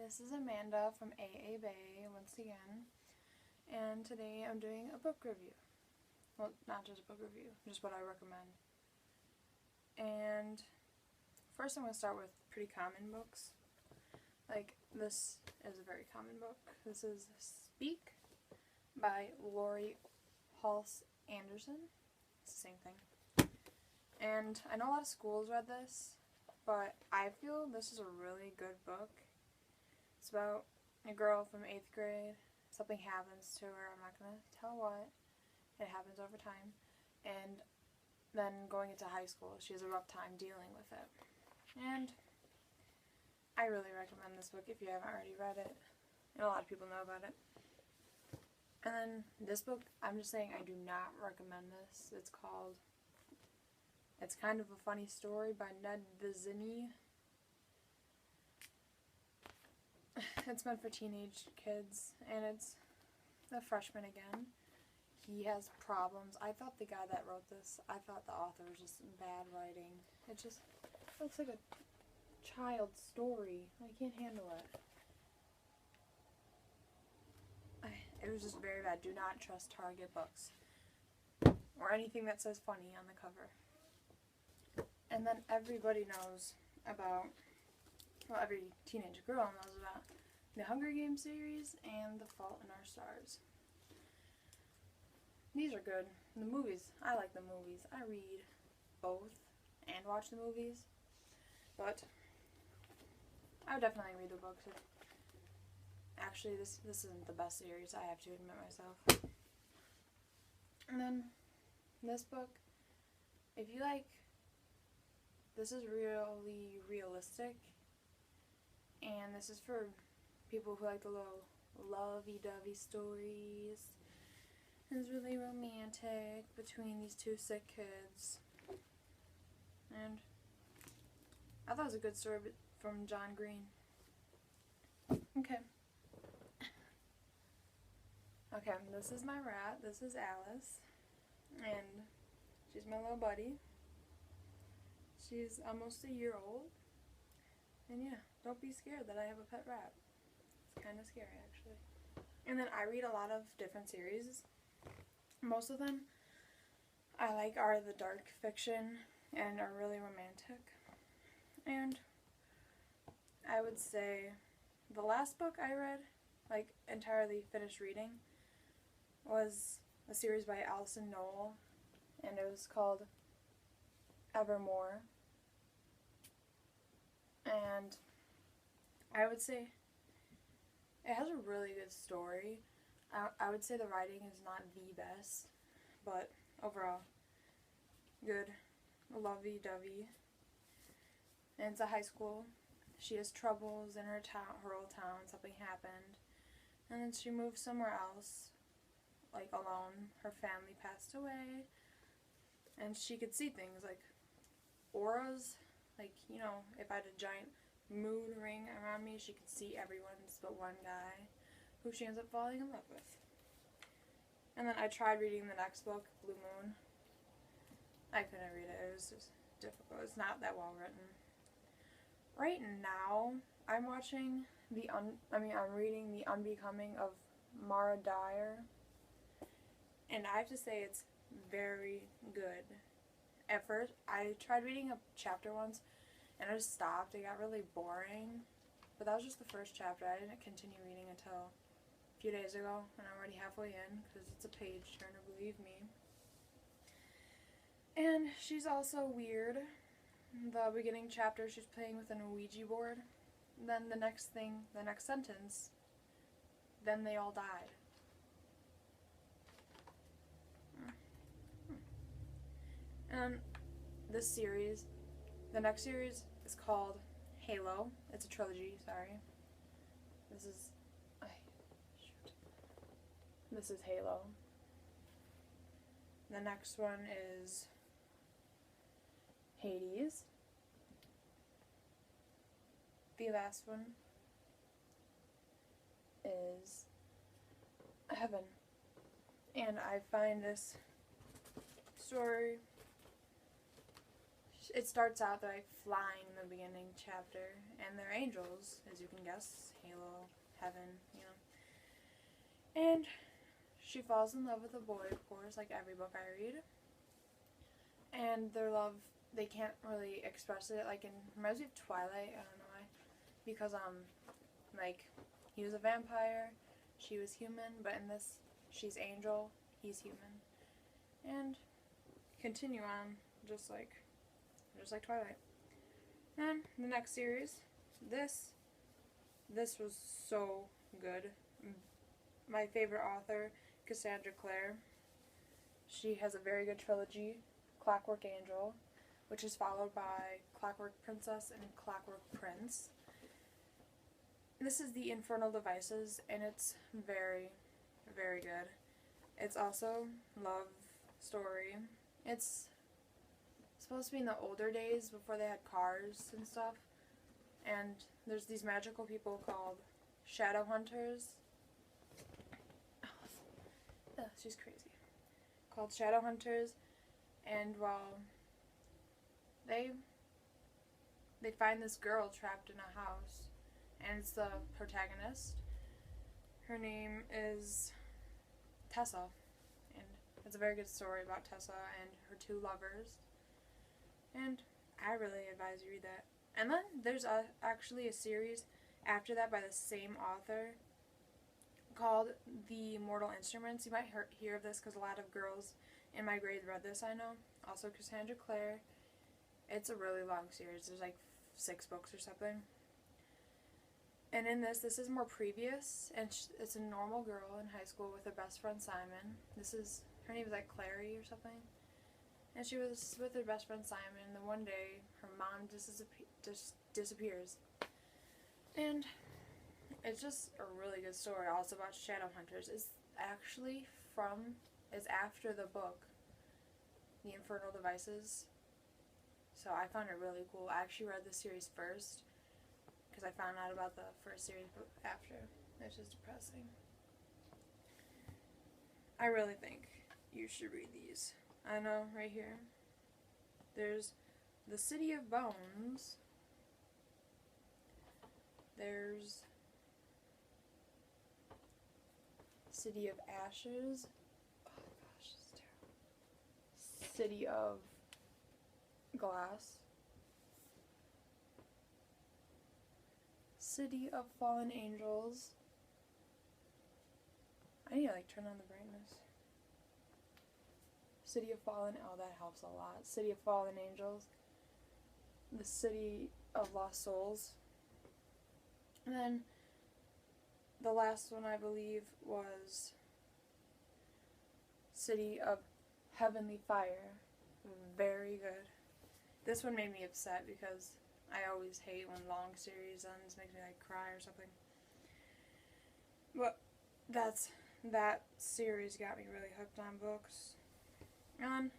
this is Amanda from AA Bay once again, and today I'm doing a book review. Well, not just a book review, just what I recommend. And first I'm going to start with pretty common books. Like, this is a very common book. This is Speak by Laurie Halse Anderson. It's the same thing. And I know a lot of schools read this, but I feel this is a really good book. It's about a girl from 8th grade. Something happens to her. I'm not going to tell what. It happens over time. And then going into high school, she has a rough time dealing with it. And I really recommend this book if you haven't already read it. And a lot of people know about it. And then this book, I'm just saying I do not recommend this. It's kind of a funny story by Ned Vizzini. It's meant for teenage kids, and it's a freshman again. He has problems. I thought the guy that wrote this, I thought the author was just bad writing. It just looks like a child's story. I can't handle it. It was just very bad. Do not trust Target books. Or anything that says funny on the cover. And then everybody knows about, well, every teenage girl knows about the Hunger Games series and The Fault in Our Stars. These are good. The movies, I like the movies. I read both and watch the movies. But I would definitely read the books. Actually, this isn't the best series, I have to admit myself. And then this book, if you like, this is really realistic, and this is for people who like the little lovey-dovey stories. It's really romantic between these two sick kids, and I thought it was a good story from John Green. Okay, this is my rat. This is Alice, and she's my little buddy. She's almost a year old, and yeah, don't be scared that I have a pet rat. It's kind of scary, actually. And then I read a lot of different series. Most of them I like are the dark fiction and are really romantic. And I would say the last book I read, like entirely finished reading, was a series by Alison Noel, and it was called Evermore. And I would say it has a really good story. I would say the writing is not the best, but overall, good, lovey-dovey. And it's a high school. She has troubles in her old town. Something happened, and then she moved somewhere else, like alone. Her family passed away, and she could see things like auras. Like, you know, if I had a giant moon ring around me, she could see everyone's but one guy, who she ends up falling in love with. And then I tried reading the next book, Blue Moon. I couldn't read it. It was just difficult. It's not that well written. Right now, I'm watching I'm reading The Unbecoming of Mara Dyer, and I have to say it's very good. At first, I tried reading a chapter once, and I just stopped. It got really boring. But that was just the first chapter. I didn't continue reading until a few days ago, and I'm already halfway in, because it's a page turner, believe me. And she's also weird. The beginning chapter, she's playing with an Ouija board. Then the next sentence, then they all died. And this series, the next series is called Halo. It's a trilogy, sorry. This is Halo. The next one is Hades. The last one is Heaven. And I find this story it starts out, they're like flying in the beginning chapter, and they're angels, as you can guess. Halo, heaven, you know. And she falls in love with a boy, of course, like every book I read. And their love, they can't really express it. Like in, reminds me of Twilight, I don't know why. Because, like, he was a vampire, she was human, but in this, she's angel, he's human. And continue on, just like Twilight. And the next series, this was so good. My favorite author, Cassandra Clare. She has a very good trilogy, Clockwork Angel, which is followed by Clockwork Princess and Clockwork Prince. This is the Infernal Devices, and it's very, very good. It's also love story. It's supposed to be in the older days before they had cars and stuff. And there's these magical people called shadow hunters. Oh, she's crazy. Called shadow hunters, and well, they find this girl trapped in a house, and it's the protagonist. Her name is Tessa, and it's a very good story about Tessa and her two lovers. And I really advise you read that. And then there's actually a series after that by the same author called The Mortal Instruments. You might hear of this because a lot of girls in my grade read this, I know. Also Cassandra Clare. It's a really long series. There's like 6 books or something. And in this is more previous, and it's a normal girl in high school with her best friend Simon. Her name is like Clary or something. And she was with her best friend Simon, and then one day her mom just disappears. And it's just a really good story, also about shadow hunters. It's after the book, The Infernal Devices. So I found it really cool. I actually read the series first, because I found out about the first series after. It's just depressing. I really think you should read these. I know, right here. There's The City of Bones. There's City of Ashes. Oh gosh, it's terrible. City of Glass. City of Fallen Angels. I need to like turn on the brightness. City of Fallen, oh that helps a lot. City of Fallen Angels. The City of Lost Souls. And then the last one I believe was City of Heavenly Fire. Very good. This one made me upset because I always hate when long series ends, makes me like cry or something. But that series got me really hooked on books. And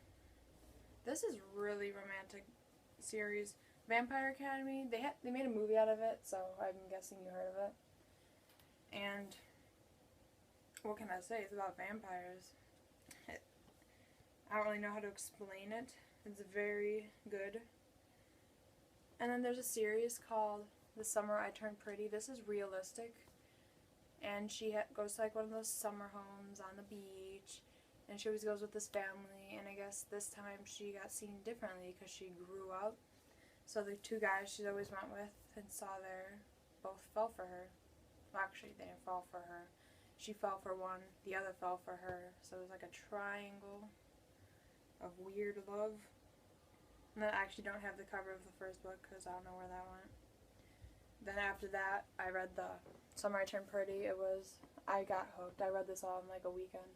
this is really romantic series. Vampire Academy, they made a movie out of it, so I'm guessing you heard of it. And what can I say? It's about vampires. I don't really know how to explain it. It's very good. And then there's a series called The Summer I Turned Pretty. This is realistic. And she goes to like one of those summer homes on the beach. And she always goes with this family. And I guess this time she got seen differently because she grew up. So the 2 guys she always went with and saw there both fell for her. Well, actually, they didn't fall for her. She fell for one, the other fell for her. So it was like a triangle of weird love. And I actually don't have the cover of the first book because I don't know where that went. Then after that, I read The Summer I Turned Pretty. I got hooked. I read this all in like a weekend.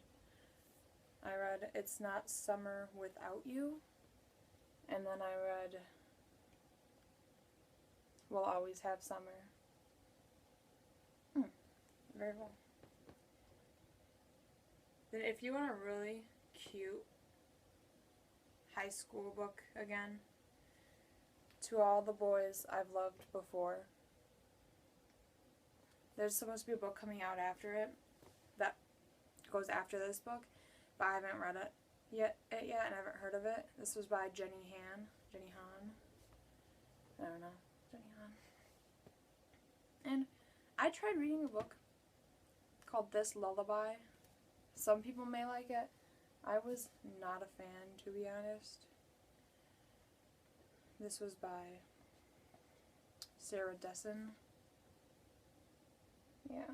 I read It's Not Summer Without You. And then I read We'll Always Have Summer. Very well. Then if you want a really cute high school book again, To All the Boys I've Loved Before. There's supposed to be a book coming out after it that goes after this book, but I haven't read it. yet, I haven't heard of it. This was by Jenny Han. I don't know. Jenny Han. And I tried reading a book called This Lullaby. Some people may like it. I was not a fan, to be honest. This was by Sarah Dessen. Yeah.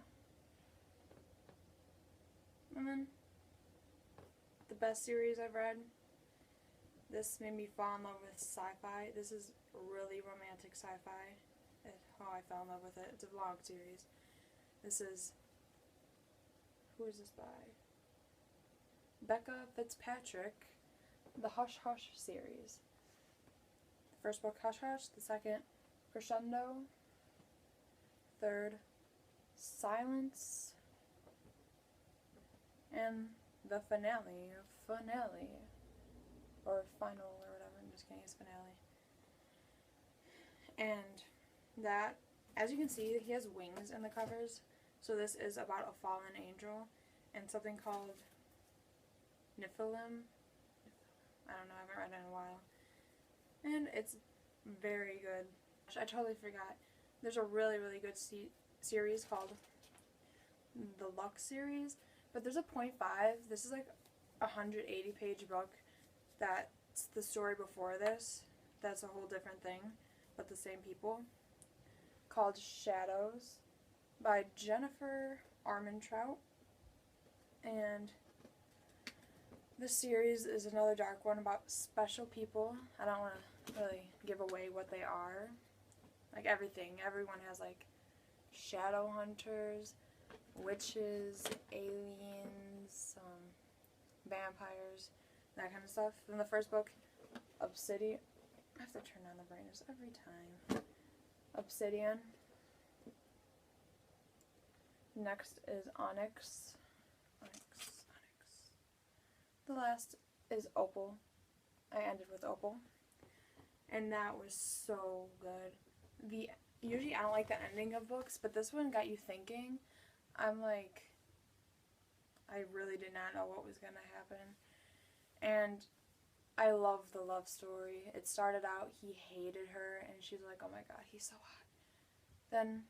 And then the best series I've read. This made me fall in love with sci-fi. This is really romantic sci-fi. How I fell in love with it. It's a vlog series. This is... Who is this by? Becca Fitzpatrick. The Hush Hush series. The first book, Hush Hush. The second, Crescendo. Third, Silence. And the finale. Or final, or whatever. I'm just kidding, it's finale. And that, as you can see, he has wings in the covers. So this is about a fallen angel and something called Nephilim. I don't know, I haven't read it in a while. And it's very good. I totally forgot. There's a really, really good series called the Lux series. But there's a 0.5. This is like a 180-page book. That's the story before this. That's a whole different thing, but the same people. Called Shadows by Jennifer Armentrout. And this series is another dark one about special people. I don't want to really give away what they are. Like everything. Everyone has like shadow hunters, witches, aliens, vampires, that kind of stuff. Then the first book, Obsidian. I have to turn on the brightness every time. Obsidian. Next is Onyx. The last is Opal. I ended with Opal. And that was so good. Usually I don't like the ending of books, but this one got you thinking. I'm like, I really did not know what was going to happen. And I love the love story. It started out, he hated her, and she's like, oh my god, he's so hot. Then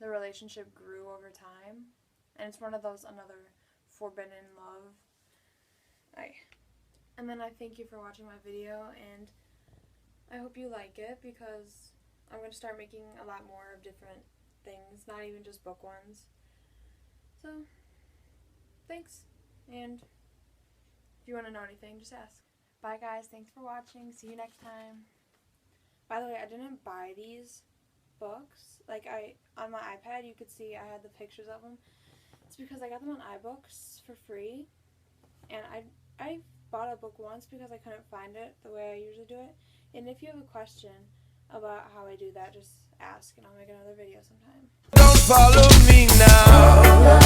the relationship grew over time, and it's one of those, another forbidden love. And then I thank you for watching my video, and I hope you like it, because I'm going to start making a lot more of different things, not even just book ones. So, thanks, and if you want to know anything, just ask. Bye guys, thanks for watching, see you next time. By the way, I didn't buy these books. Like, on my iPad, you could see I had the pictures of them. It's because I got them on iBooks for free, and I bought a book once because I couldn't find it the way I usually do it. And if you have a question about how I do that, just ask, and I'll make another video sometime. Don't follow me now.